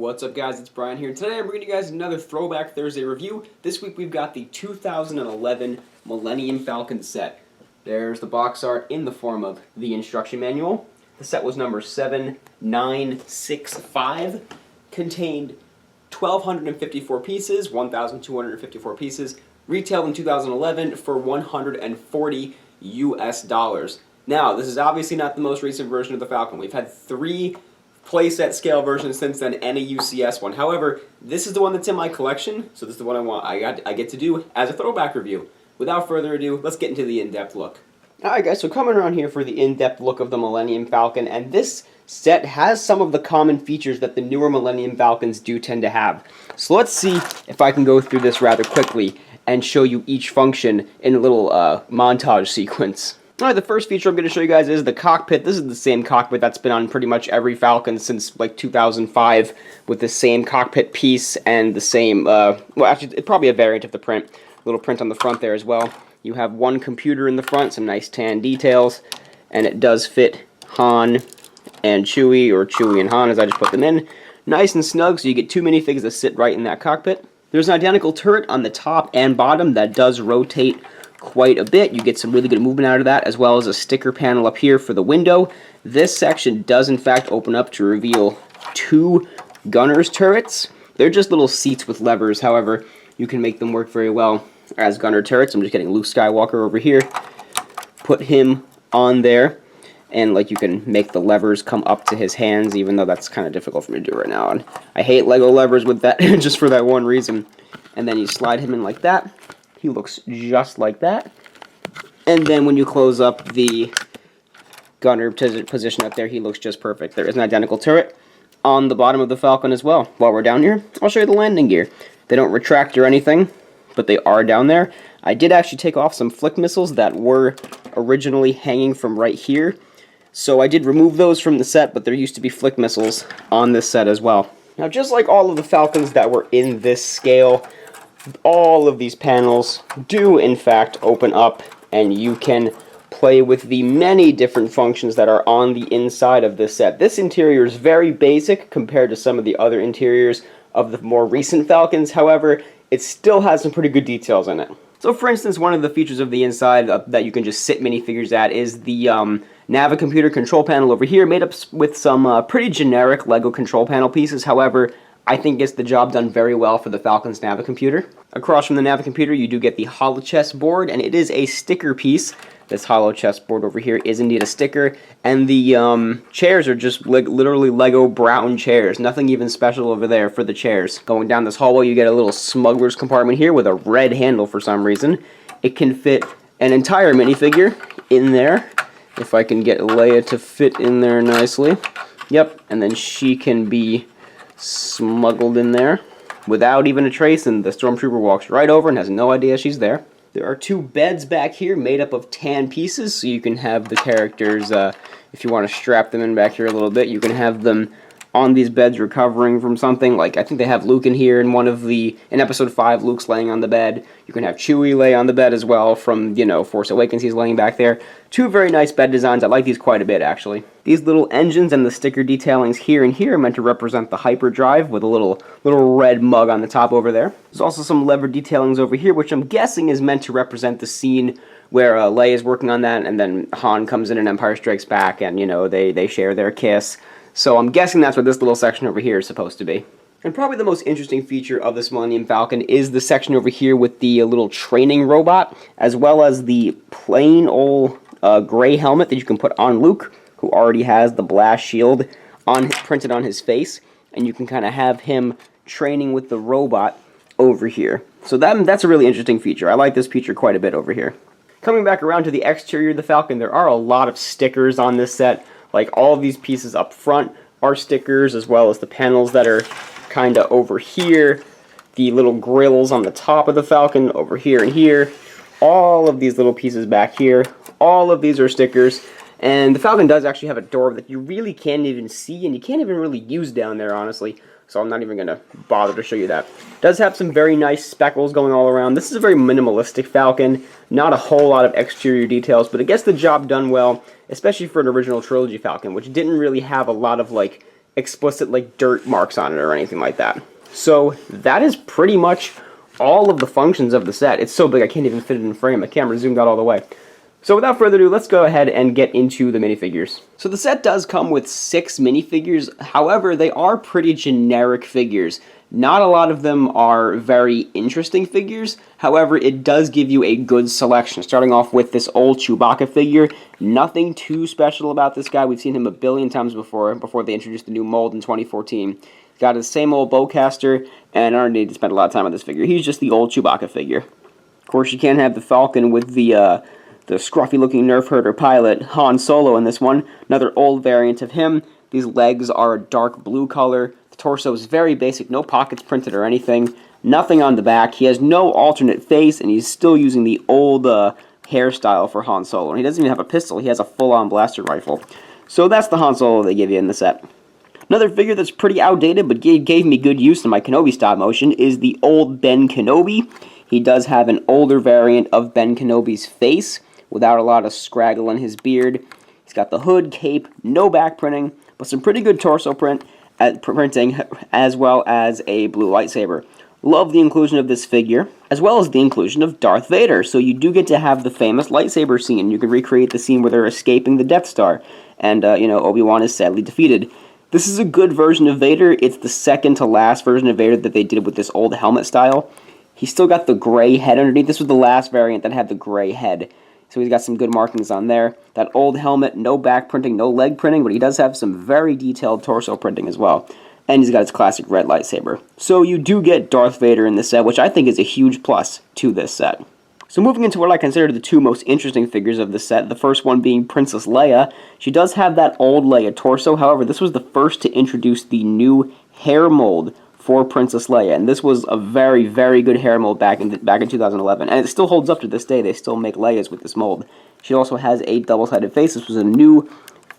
What's up, guys? It's Brian here. Today I'm bringing you guys another Throwback Thursday review. This week we've got the 2011 Millennium Falcon set. There's the box art in the form of the instruction manual. The set was number 7965, contained 1,254 pieces, 1,254 pieces, retailed in 2011 for $140 US. Now, this is obviously not the most recent version of the Falcon. We've had 3 playset scale versions since then and a UCS one. However, this is the one that's in my collection, so this is the one I get to do as a throwback review. Without further ado, let's get into the in-depth look. Alright guys, so coming around here for the in-depth look of the Millennium Falcon, and this set has some of the common features that the newer Millennium Falcons do tend to have. So let's see if I can go through this rather quickly and show you each function in a little montage sequence. Alright, the first feature I'm going to show you guys is the cockpit. This is the same cockpit that's been on pretty much every Falcon since like 2005, with the same cockpit piece and the same, well actually it's probably a variant of the print. Little print on the front there as well. You have one computer in the front, some nice tan details, and it does fit Han and Chewie, or Chewie and Han as I just put them in. Nice and snug, so you get 2 minifigs that sit right in that cockpit. There's an identical turret on the top and bottom that does rotate quite a bit. You get some really good movement out of that, as well as a sticker panel up here for the window. This section does in fact open up to reveal 2 gunner's turrets. They're just little seats with levers, however, you can make them work very well as gunner turrets. I'm just getting Luke Skywalker over here. Put him on there, and like you can make the levers come up to his hands, even though that's kind of difficult for me to do right now. And I hate Lego levers with that, just for that one reason. And then you slide him in like that. He looks just like that. And then when you close up the gunner position up there, he looks just perfect. There is an identical turret on the bottom of the Falcon as well. While we're down here, I'll show you the landing gear. They don't retract or anything, but they are down there. I did actually take off some flick missiles that were originally hanging from right here. So I did remove those from the set, but there used to be flick missiles on this set as well. Now, just like all of the Falcons that were in this scale, all of these panels do in fact open up, and you can play with the many different functions that are on the inside of this set. This interior is very basic compared to some of the other interiors of the more recent Falcons. However, it still has some pretty good details in it. So for instance, one of the features of the inside that you can just sit minifigures at is the Navicomputer control panel over here, made up with some pretty generic Lego control panel pieces. However, I think gets the job done very well for the Falcon's Navicomputer. Across from the Navicomputer, you do get the hollow chess board, and it is a sticker piece. This hollow chess board over here is indeed a sticker, and the chairs are just literally Lego brown chairs. Nothing even special over there for the chairs. Going down this hallway, you get a little smuggler's compartment here with a red handle for some reason. It can fit an entire minifigure in there, if I can get Leia to fit in there nicely. Yep, and then she can be smuggled in there without even a trace, and the Stormtrooper walks right over and has no idea she's there. There are 2 beds back here made up of tan pieces, so you can have the characters, if you want to strap them in back here a little bit, you can have them on these beds recovering from something. Like, I think they have Luke in here in in episode 5, Luke's laying on the bed. You can have Chewie lay on the bed as well from, you know, Force Awakens, he's laying back there. 2 very nice bed designs. I like these quite a bit, actually. These little engines and the sticker detailings here and here are meant to represent the hyperdrive with a little red mug on the top over there. There's also some lever detailings over here, which I'm guessing is meant to represent the scene where Leia is working on that, and then Han comes in Empire Strikes Back, and, you know, they share their kiss. So I'm guessing that's what this little section over here is supposed to be. And probably the most interesting feature of this Millennium Falcon is the section over here with the little training robot, as well as the plain old gray helmet that you can put on Luke, who already has the blast shield printed on his face, and you can kind of have him training with the robot over here. So that's a really interesting feature. I like this feature quite a bit over here. Coming back around to the exterior of the Falcon, there are a lot of stickers on this set. Like, all of these pieces up front are stickers, as well as the panels that are kind of over here, the little grills on the top of the Falcon over here and here, all of these little pieces back here, all of these are stickers. And the Falcon does actually have a door that you really can't even see, and you can't even really use down there, honestly. So I'm not even going to bother to show you that. It does have some very nice speckles going all around. This is a very minimalistic Falcon. Not a whole lot of exterior details, but it gets the job done well, especially for an original Trilogy Falcon, which didn't really have a lot of, like, explicit like dirt marks on it or anything like that. So that is pretty much all of the functions of the set. It's so big I can't even fit it in frame. My camera zoomed out all the way. So without further ado, let's go ahead and get into the minifigures. So the set does come with 6 minifigures. However, they are pretty generic figures. Not a lot of them are very interesting figures. However, it does give you a good selection. Starting off with this old Chewbacca figure. Nothing too special about this guy. We've seen him a billion times before they introduced the new mold in 2014. He's got his same old bowcaster, and I don't need to spend a lot of time on this figure. He's just the old Chewbacca figure. Of course, you can't have the Falcon with the scruffy-looking nerf herder pilot, Han Solo, in this one. Another old variant of him. These legs are a dark blue color. The torso is very basic, no pockets printed or anything. Nothing on the back. He has no alternate face, and he's still using the old hairstyle for Han Solo. And he doesn't even have a pistol. He has a full-on blaster rifle. So that's the Han Solo they give you in the set. Another figure that's pretty outdated, but gave me good use in my Kenobi stop motion, is the old Ben Kenobi. He does have an older variant of Ben Kenobi's face, without a lot of scraggle in his beard. He's got the hood, cape, no back printing, but some pretty good torso printing, as well as a blue lightsaber. Love the inclusion of this figure, as well as the inclusion of Darth Vader. So you do get to have the famous lightsaber scene. You can recreate the scene where they're escaping the Death Star, and Obi-Wan is sadly defeated. This is a good version of Vader. It's the second to last version of Vader that they did with this old helmet style. He's still got the gray head underneath. This was the last variant that had the gray head. So he's got some good markings on there. That old helmet, no back printing, no leg printing, but he does have some very detailed torso printing as well. And he's got his classic red lightsaber. So you do get Darth Vader in this set, which I think is a huge plus to this set. So moving into what I consider the 2 most interesting figures of the set, the first one being Princess Leia. She does have that old Leia torso, however, this was the first to introduce the new hair mold for Princess Leia, and this was a very, very good hair mold back in 2011, and it still holds up to this day. They still make Leias with this mold. She also has a double-sided face. This was a new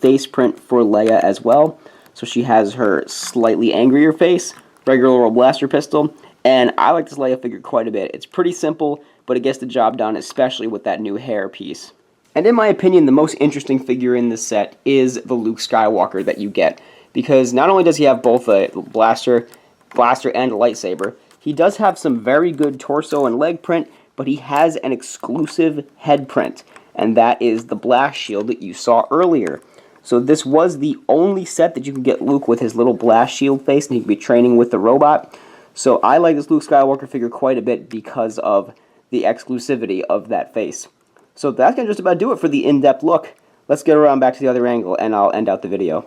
face print for Leia as well. So she has her slightly angrier face, regular old blaster pistol, and I like this Leia figure quite a bit. It's pretty simple, but it gets the job done, especially with that new hair piece. And in my opinion, the most interesting figure in this set is the Luke Skywalker that you get, because not only does he have both a blaster and a lightsaber, he does have some very good torso and leg print, but he has an exclusive head print, and that is the blast shield that you saw earlier. So this was the only set that you can get Luke with his little blast shield face, and he can be training with the robot. So I like this Luke Skywalker figure quite a bit because of the exclusivity of that face. So that's going to just about do it for the in-depth look. Let's get around back to the other angle, and I'll end out the video.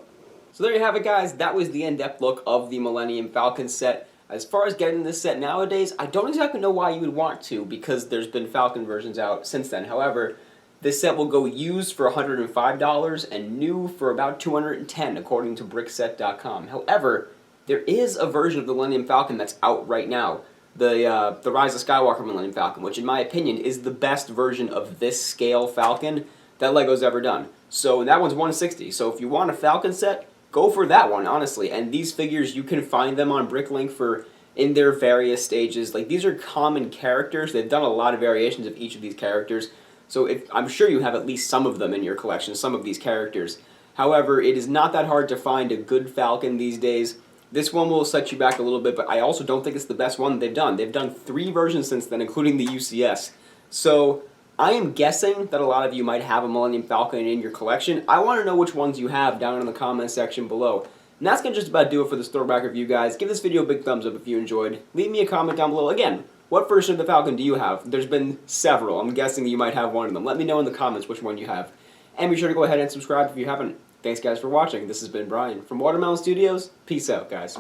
So there you have it, guys. That was the in-depth look of the Millennium Falcon set. As far as getting this set nowadays, I don't exactly know why you would want to, because there's been Falcon versions out since then. However, this set will go used for $105 and new for about $210, according to Brickset.com. However, there is a version of the Millennium Falcon that's out right now, the Rise of Skywalker Millennium Falcon, which in my opinion is the best version of this scale Falcon that LEGO's ever done. So that one's $160. So if you want a Falcon set, go for that one, honestly. And these figures, you can find them on Bricklink in their various stages. Like, these are common characters. They've done a lot of variations of each of these characters. So I'm sure you have at least some of them in your collection, some of these characters. However, it is not that hard to find a good Falcon these days. This one will set you back a little bit, but I also don't think it's the best one they've done. They've done 3 versions since then, including the UCS. So I am guessing that a lot of you might have a Millennium Falcon in your collection. I want to know which ones you have down in the comment section below. And that's going to just about do it for this throwback review, guys. Give this video a big thumbs up if you enjoyed. Leave me a comment down below. Again, what version of the Falcon do you have? There's been several. I'm guessing you might have one of them. Let me know in the comments which one you have. And be sure to go ahead and subscribe if you haven't. Thanks, guys, for watching. This has been Brian from Watermelon Studios. Peace out, guys.